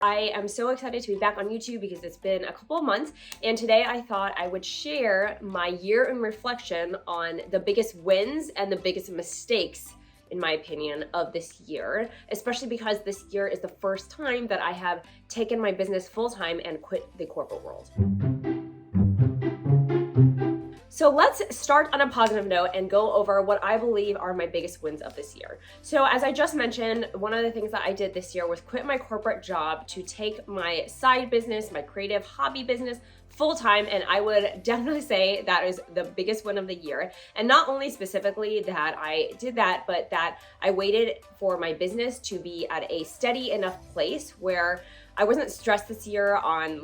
I am so excited to be back on YouTube because it's been a couple of months, and today I thought I would share my year in reflection on the biggest wins and the biggest mistakes, in my opinion, of this year, especially because this year is the first time that I have taken my business full-time and quit the corporate world. So let's start on a positive note and go over what I believe are my biggest wins of this year. So as I just mentioned, one of the things that I did this year was quit my corporate job to take my side business, my creative hobby business, full-time, and I would definitely say that is the biggest win of the year. And not only specifically that I did that, but that I waited for my business to be at a steady enough place where I wasn't stressed this year on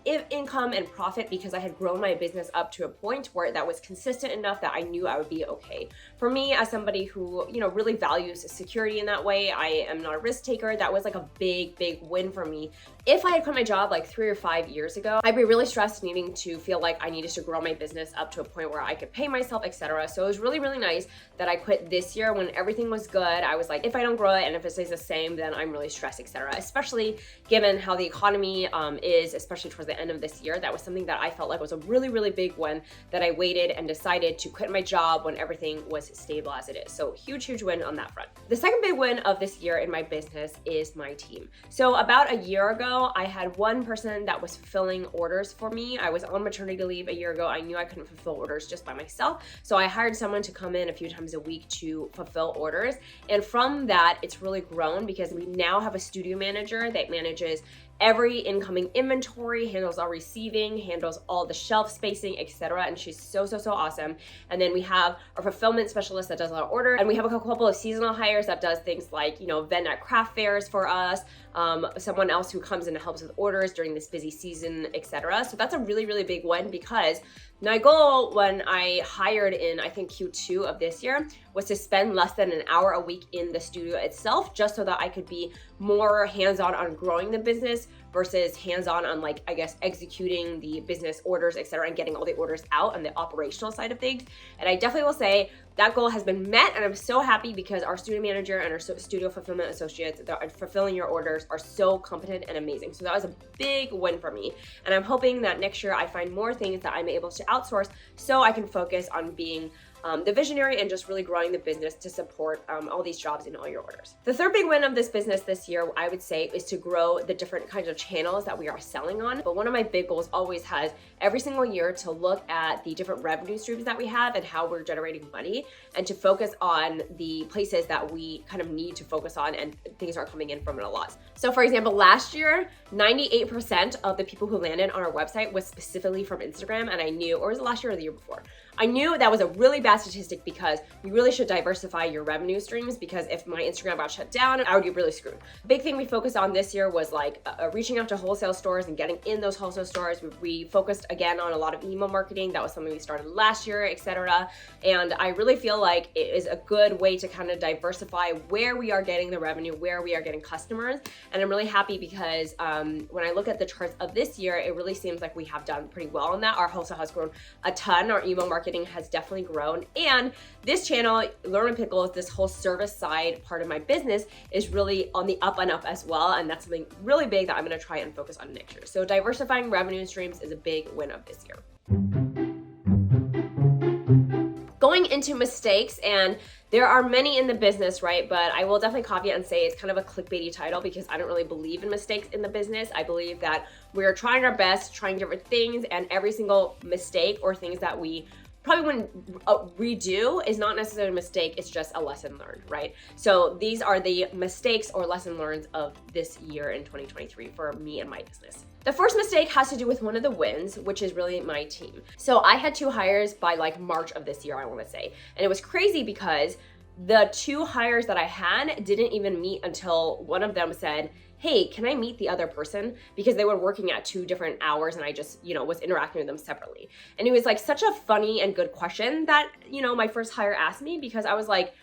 income and profit, because I had grown my business up to a point where that was consistent enough that I knew I would be okay. For me, as somebody who, really values security in that way, I am not a risk taker. That was like a big win for me. If I had quit my job like 3 or 5 years ago, I'd be really stressed, needing to feel like I needed to grow my business up to a point where I could pay myself, etc. So it was really nice that I quit this year when everything was good. I was like, if I don't grow it and if it stays the same, then I'm really stressed, etc. Especially given how the economy is, especially towards the end of this year. That was something that I felt like was a really big one, that I waited and decided to quit my job when everything was stable as it is. So huge win on that front. The second big win of this year in my business is my team. So about a year ago, I had one person that was fulfilling orders for me. I was on maternity leave a year ago. I knew I couldn't fulfill orders just by myself. So I hired someone to come in a few times a week to fulfill orders. And from that, it's really grown because we now have a studio manager that manages every incoming inventory, handles all receiving, handles all the shelf spacing, etc. And she's so awesome. And then we have our fulfillment specialist that does our order, and we have a couple of seasonal hires that does things like, event at craft fairs for us, someone else who comes in and helps with orders during this busy season, etc. So that's a really big one, because my goal when I hired in, I think, Q2 of this year was to spend less than an hour a week in the studio itself, just so that I could be more hands-on on growing the business versus hands-on on executing the business orders, etc., and getting all the orders out on the operational side of things. And I definitely will say that goal has been met, and I'm so happy because our studio manager and our studio fulfillment associates that are fulfilling your orders are so competent and amazing. So that was a big win for me. And I'm hoping that next year I find more things that I'm able to outsource so I can focus on being the visionary and just really growing the business to support all these jobs and all your orders. The third big win of this business this year, I would say, is to grow the different kinds of channels that we are selling on. But one of my big goals always has every single year to look at the different revenue streams that we have and how we're generating money, and to focus on the places that we kind of need to focus on and things are coming in from it a lot. So for example, last year, 98% of the people who landed on our website was specifically from Instagram, and I knew, or was it last year or the year before? I knew that was a really bad statistic, because you really should diversify your revenue streams, because if my Instagram got shut down, I would get really screwed. Big thing we focused on this year was reaching out to wholesale stores and getting in those wholesale stores. We focused again on a lot of email marketing. That was something we started last year, etc. And I really feel like it is a good way to kind of diversify where we are getting the revenue, where we are getting customers. And I'm really happy because when I look at the charts of this year, it really seems like we have done pretty well on that. Our wholesale has grown a ton. Our email marketing has definitely grown. And this channel, Learn with Pickles, this whole service side part of my business, is really on the up and up as well. And that's something really big that I'm going to try and focus on next year. So diversifying revenue streams is a big win of this year. Going into mistakes, and there are many in the business, right? But I will definitely caveat and say it's kind of a clickbaity title, because I don't really believe in mistakes in the business. I believe that we're trying our best, trying different things, and every single mistake or things that we probably wouldn't redo is not necessarily a mistake, it's just a lesson learned, right? So these are the mistakes or lesson learned of this year in 2023 for me and my business. The first mistake has to do with one of the wins, which is really my team. So I had 2 hires by March of this year, I want to say. And it was crazy because the 2 hires that I had didn't even meet until one of them said, hey, can I meet the other person? Because they were working at 2 different hours and I just, was interacting with them separately. And it was such a funny and good question that, my first hire asked me, because I was like,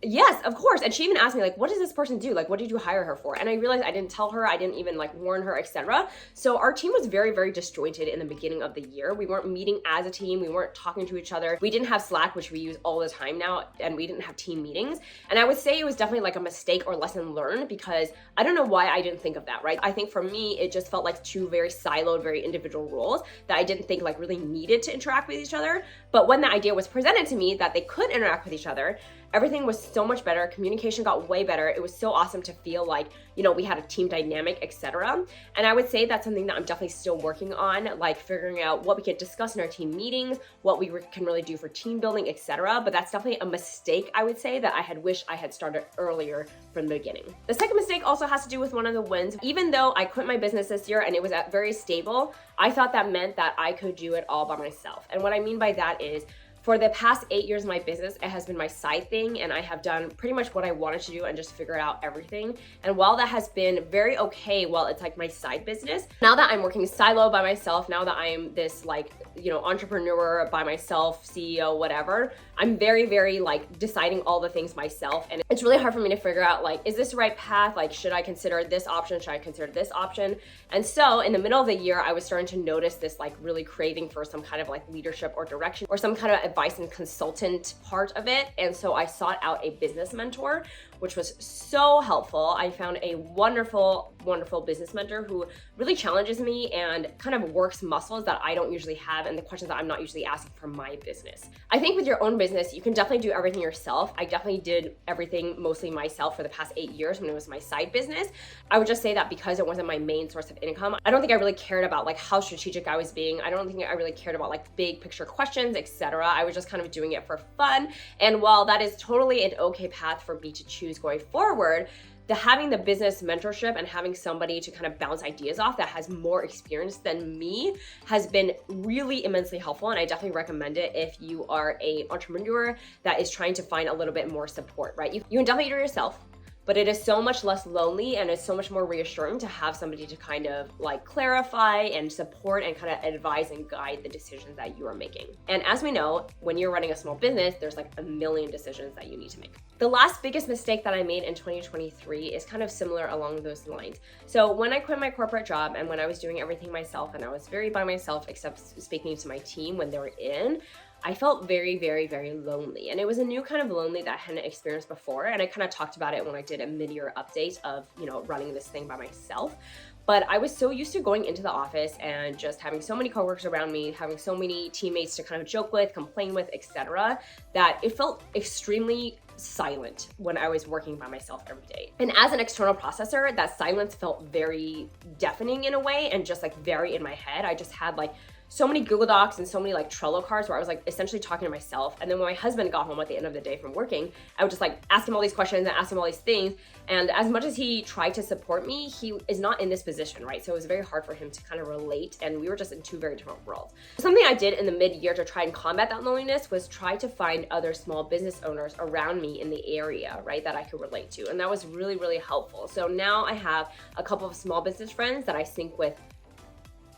Yes, of course. And she even asked me, like, what does this person do? Like, what did you hire her for? And I realized I didn't tell her, I didn't even like warn her, etc. So our team was very, very disjointed in the beginning of the year. We weren't meeting as a team, we weren't talking to each other. We didn't have Slack, which we use all the time now, and we didn't have team meetings. And I would say it was definitely like a mistake or lesson learned, because I don't know why I didn't think of that, right? I think for me, it just felt like two very siloed, very individual roles that I didn't think like really needed to interact with each other. But when the idea was presented to me that they could interact with each other, everything was so much better. Communication got way better. It was so awesome to feel like, you know, we had a team dynamic, etc. And I would say that's something that I'm definitely still working on, like figuring out what we could discuss in our team meetings, what we can really do for team building, etc. But that's definitely a mistake, I would say, that I had wished I had started earlier from the beginning. The second mistake also has to do with one of the wins. Even though I quit my business this year and it was very stable, I thought that meant that I could do it all by myself. And what I mean by that is, for the past 8 years of my business, it has been my side thing, and I have done pretty much what I wanted to do and just figured out everything. And while that has been very okay, while it's like my side business, now that I'm working silo by myself, now that I'm this like, you know, entrepreneur by myself, CEO, whatever, I'm very, very like deciding all the things myself. And it's really hard for me to figure out like, is this the right path? Like, should I consider this option? Should I consider this option? And so in the middle of the year, I was starting to notice this like really craving for some kind of like leadership or direction or some kind of advice and consultant part of it. And so I sought out a business mentor, which was so helpful. I found a wonderful, wonderful business mentor who really challenges me and kind of works muscles that I don't usually have and the questions that I'm not usually asking for my business. I think with your own business, you can definitely do everything yourself. I definitely did everything mostly myself for the past 8 years when it was my side business. I would just say that because it wasn't my main source of income, I don't think I really cared about like how strategic I was being. I don't think I really cared about like big picture questions, etc. I was just kind of doing it for fun. And while that is totally an okay path for me to choose going forward, having the business mentorship and having somebody to kind of bounce ideas off that has more experience than me has been really immensely helpful. And I definitely recommend it if you are an entrepreneur that is trying to find a little bit more support, right? You can definitely do it yourself, but it is so much less lonely and it's so much more reassuring to have somebody to kind of like clarify and support and kind of advise and guide the decisions that you are making. And as we know, when you're running a small business, there's like a million decisions that you need to make. The last biggest mistake that I made in 2023 is kind of similar along those lines. So when I quit my corporate job and when I was doing everything myself and I was very by myself except speaking to my team when they were in, I felt very, very, very lonely. And it was a new kind of lonely that I hadn't experienced before. And I kind of talked about it when I did a mid-year update of, you know, running this thing by myself. But I was so used to going into the office and just having so many coworkers around me, having so many teammates to kind of joke with, complain with, etc., that it felt extremely silent when I was working by myself every day. And as an external processor, that silence felt very deafening in a way and just like very in my head. I just had like so many Google Docs and so many like Trello cards where I was like essentially talking to myself. And then when my husband got home at the end of the day from working, I would just like ask him all these questions and ask him all these things. And as much as he tried to support me, he is not in this position, right? So it was very hard for him to kind of relate. And we were just in two very different worlds. Something I did in the mid-year to try and combat that loneliness was try to find other small business owners around me in the area, right, that I could relate to. And that was really, really helpful. So now I have a couple of small business friends that I sync with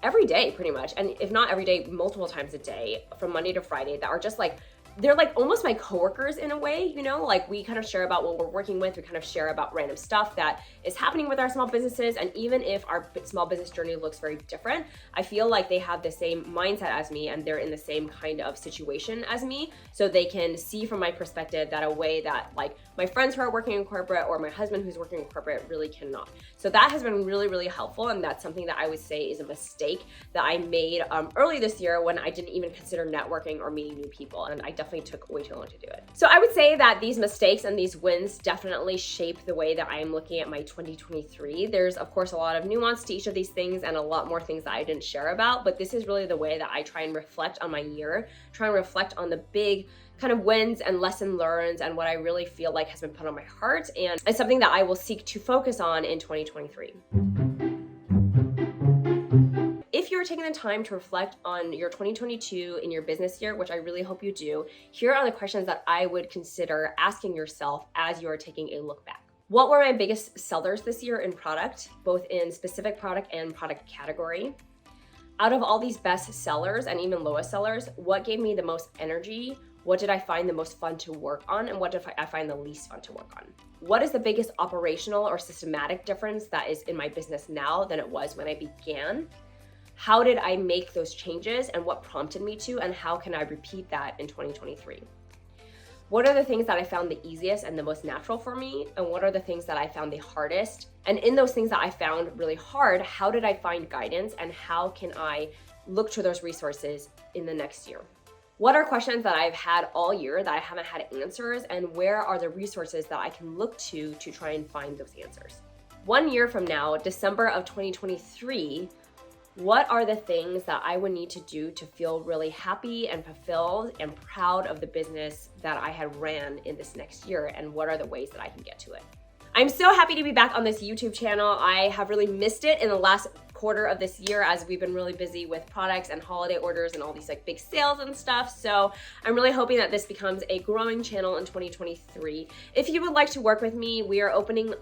every day pretty much, and if not every day, multiple times a day from Monday to Friday that are just like, they're like almost my coworkers in a way, you know, like we kind of share about what we're working with, we kind of share about random stuff that is happening with our small businesses. And even if our small business journey looks very different, I feel like they have the same mindset as me and they're in the same kind of situation as me. So they can see from my perspective that a way that like my friends who are working in corporate or my husband who's working in corporate really cannot. So that has been really, really helpful. And that's something that I would say is a mistake that I made early this year when I didn't even consider networking or meeting new people. And I definitely took way too long to do it. So I would say that these mistakes and these wins definitely shape the way that I am looking at my 2023. There's of course a lot of nuance to each of these things and a lot more things that I didn't share about, but this is really the way that I try and reflect on my year, try and reflect on the big kind of wins and lesson learns and what I really feel like has been put on my heart. And it's something that I will seek to focus on in 2023. If you're taking the time to reflect on your 2022 in your business year, which I really hope you do, here are the questions that I would consider asking yourself as you are taking a look back. What were my biggest sellers this year in product, both in specific product and product category? Out of all these best sellers and even lowest sellers, what gave me the most energy What did I find the most fun to work on? And what did I find the least fun to work on? What is the biggest operational or systematic difference that is in my business now than it was when I began? How did I make those changes and what prompted me to, and how can I repeat that in 2023? What are the things that I found the easiest and the most natural for me? And what are the things that I found the hardest? And in those things that I found really hard, how did I find guidance and how can I look to those resources in the next year? What are questions that I've had all year that I haven't had answers, and where are the resources that I can look to try and find those answers? 1 year from now, December of 2023, what are the things that I would need to do to feel really happy and fulfilled and proud of the business that I had ran in this next year, and what are the ways that I can get to it? I'm so happy to be back on this YouTube channel. I have really missed it in the last quarter of this year as we've been really busy with products and holiday orders and all these like big sales and stuff. So I'm really hoping that this becomes a growing channel in 2023. If you would like to work with me, we are opening,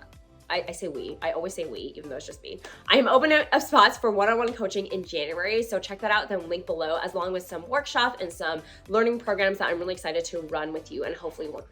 I say we, I always say we, even though it's just me. I am opening up spots for one-on-one coaching in January. So check that out, the link below, as long as some workshops and some learning programs that I'm really excited to run with you and hopefully work with